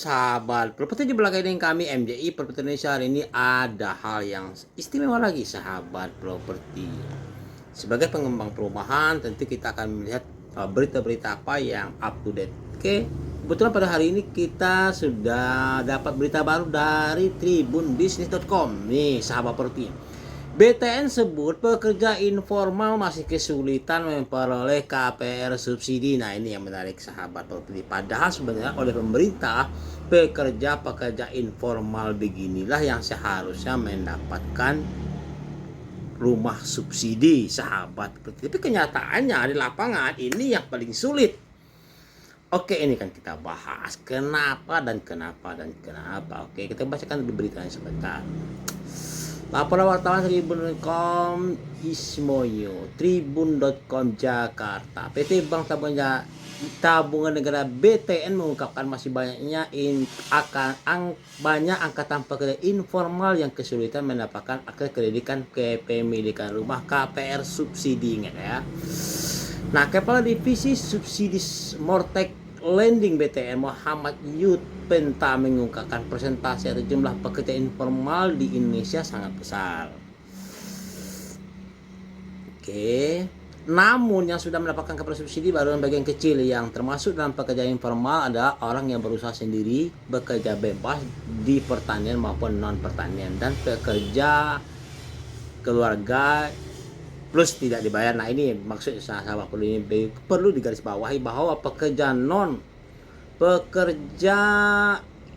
sahabat properti, jumpa lagi dengan kami MJI Properti Indonesia. Hari ini ada hal yang istimewa lagi sahabat properti. Sebagai pengembang perumahan tentu kita akan melihat berita-berita apa yang up to date. Oke, kebetulan pada hari ini kita sudah dapat berita baru dari tribunbisnis.com. Nih sahabat properti, BTN sebut pekerja informal masih kesulitan memperoleh KPR subsidi. Nah, ini yang menarik sahabat properti. Padahal sebenarnya oleh pemerintah, pekerja-pekerja informal beginilah yang seharusnya mendapatkan rumah subsidi sahabat properti. Tapi kenyataannya di lapangan ini yang paling sulit. Oke, ini kan kita bahas kenapa dan kenapa dan kenapa. Oke, kita bacakan dulu beritanya sebentar. Laporan wartawan Tribun.com Ismoyo, Tribun.com Jakarta. PT Bank Tabungan Negara BTN mengungkapkan masih banyaknya banyak angkatan pekerja informal yang kesulitan mendapatkan akses kreditan kepemilikan rumah KPR subsidi, ingat ya. Nah, Kepala Divisi Subsidi Mortek Lending BTN Muhammad Yud Penta mengungkapkan persentase atau jumlah pekerja informal di Indonesia sangat besar. Oke. Namun yang sudah mendapatkan KPR subsidi baru bagian kecil. Yang termasuk dalam pekerja informal adalah orang yang berusaha sendiri, bekerja bebas di pertanian maupun non pertanian, dan pekerja keluarga plus tidak dibayar. Nah, ini maksudnya sahabat perlu digarisbawahi bahwa pekerja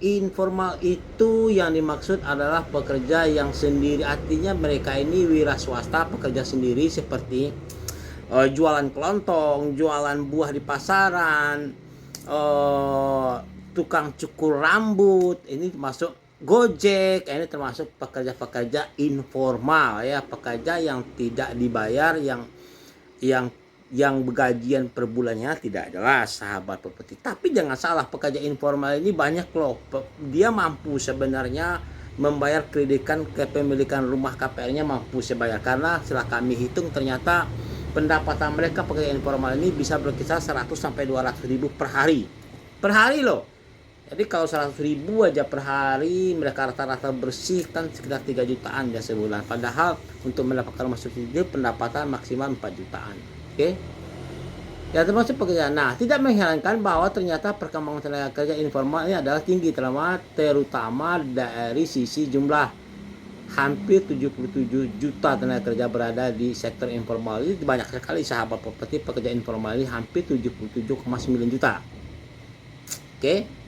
informal itu yang dimaksud adalah pekerja yang sendiri. Artinya mereka ini wira swasta, pekerja sendiri seperti jualan kelontong, jualan buah di pasaran, tukang cukur rambut, ini masuk Gojek. Ini termasuk pekerja-pekerja informal ya, pekerja yang tidak dibayar, yang gajian per bulannya tidak jelas sahabat properti. Tapi jangan salah, pekerja informal ini banyak loh, dia mampu sebenarnya membayar kreditan kepemilikan rumah KPR-nya, mampu sebayar. Karena setelah kami hitung ternyata pendapatan mereka pekerja informal ini bisa berkisar 100 sampai 200 ribu per hari loh. Jadi kalau 100 ribu aja per hari, mereka rata-rata bersih kan sekitar 3 jutaan ya sebulan. Padahal untuk mendapatkan rumah subsidi pendapatan maksimal 4 jutaan. Oke. Ya, termasuk pekerjaan. Nah, tidak mengherankan bahwa ternyata perkembangan tenaga kerja informal ini adalah tinggi, terutama dari sisi jumlah. Hampir 77 juta tenaga kerja berada di sektor informal. Ini banyak sekali sahabat properti, pekerja informal ini hampir 77,9 juta. Oke.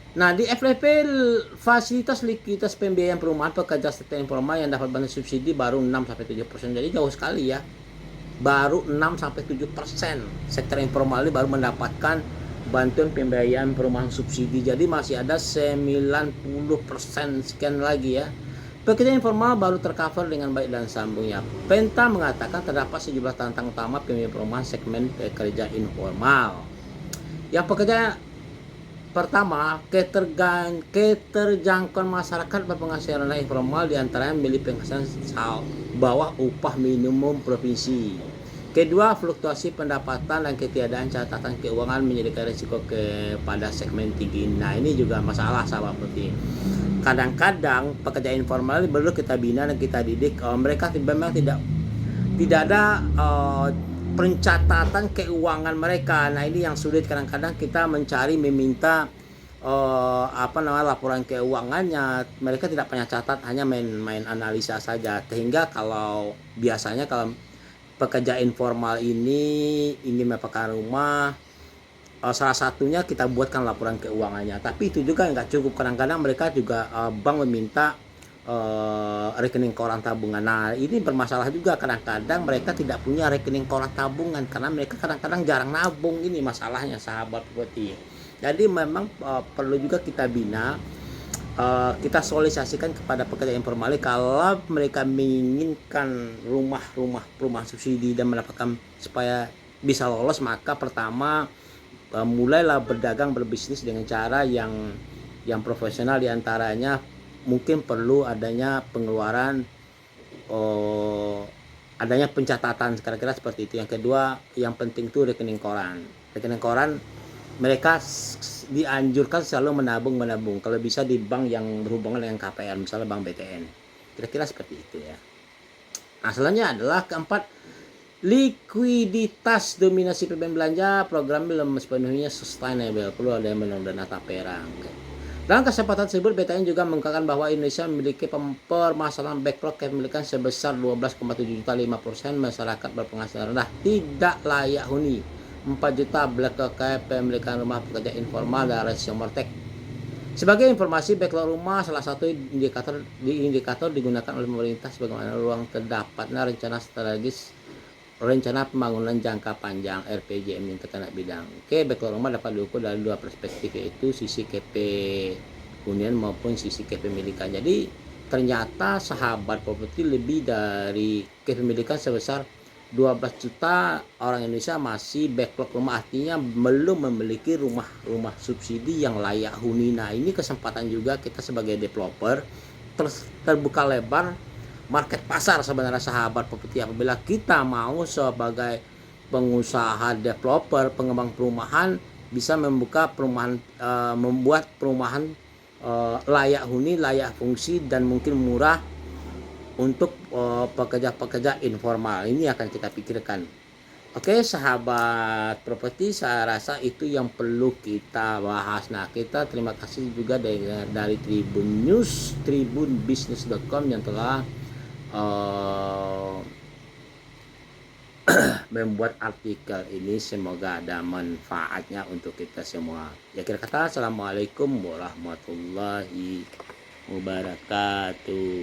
Nah, di FLP fasilitas likuiditas pembiayaan perumahan pekerja sektor informal yang dapat bantuan subsidi baru 6-7%. Jadi jauh sekali ya. Baru 6-7% sektor informal ini baru mendapatkan bantuan pembiayaan perumahan subsidi. Jadi masih ada 90% sekian lagi ya. Pekerja informal baru tercover dengan baik dan sambungnya. Penta mengatakan terdapat sejumlah tantangan utama pembiayaan perumahan segmen pekerja informal. Yang pekerja pertama, keterjangkauan masyarakat berpenghasilan rendah informal diantaranya memilih penghasilan bawah upah minimum provinsi. Kedua, fluktuasi pendapatan dan ketiadaan catatan keuangan menjadikan risiko kepada segmen tinggi. Nah, ini juga masalah sahabat properti. Kadang-kadang pekerja informal ini perlu kita bina dan kita didik. Mereka memang tidak ada pencatatan keuangan mereka. Nah, ini yang sulit kadang-kadang kita meminta laporan keuangannya. Mereka tidak punya catat, hanya main analisa saja. Sehingga kalau biasanya kalau pekerja informal ini ingin mendapatkan rumah, salah satunya kita buatkan laporan keuangannya. Tapi itu juga nggak cukup. Kadang-kadang mereka juga bank meminta rekening koran tabungan. Nah, ini bermasalah juga, kadang-kadang mereka tidak punya rekening koran tabungan karena mereka kadang-kadang jarang nabung. Ini masalahnya sahabat properti. Jadi memang perlu juga kita bina, kita sosialisasikan kepada pekerja informal kalau mereka menginginkan rumah subsidi dan mendapatkan supaya bisa lolos, maka pertama mulailah berdagang, berbisnis dengan cara yang profesional. Diantaranya mungkin perlu adanya pengeluaran, adanya pencatatan, kira-kira seperti itu. Yang kedua yang penting itu rekening koran mereka dianjurkan selalu menabung. Kalau bisa di bank yang berhubungan dengan KPR, misalnya bank BTN. Kira-kira seperti itu ya. Nah, selanjutnya adalah keempat, likuiditas dominasi PBN belanja program belum sepenuhnya sustainable, perlu ada yang menurunkan dana tapera. Dalam kesempatan tersebut, BTN juga mengungkapkan bahwa Indonesia memiliki permasalahan backlog kepemilikan sebesar 12,7 juta, 5% masyarakat berpenghasilan rendah tidak layak huni, 4 juta backlog kepemilikan rumah pekerja informal dan rasio mortek. Sebagai informasi, backlog rumah salah satu indikator digunakan oleh pemerintah sebagaimana ruang terdapatnya rencana pembangunan jangka panjang RPJM yang terkena bidang. Oke, backlog rumah dapat diukur dari dua perspektif, yaitu sisi KP hunian maupun sisi kepemilikan. Jadi ternyata sahabat properti lebih dari kepemilikan sebesar 12 juta orang Indonesia masih backlog rumah, artinya belum memiliki rumah subsidi yang layak huni. Nah, ini kesempatan juga kita sebagai developer terbuka lebar market pasar sebenarnya sahabat properti, apabila kita mau sebagai pengusaha developer pengembang perumahan bisa membuka perumahan, membuat perumahan layak huni, layak fungsi, dan mungkin murah untuk pekerja-pekerja informal. Ini akan kita pikirkan. Oke sahabat properti, saya rasa itu yang perlu kita bahas. Nah, kita terima kasih juga dari Tribun News, tribunbusiness.com yang telah membuat artikel ini. Semoga ada manfaatnya untuk kita semua. Ya, kira kata assalamualaikum warahmatullahi wabarakatuh.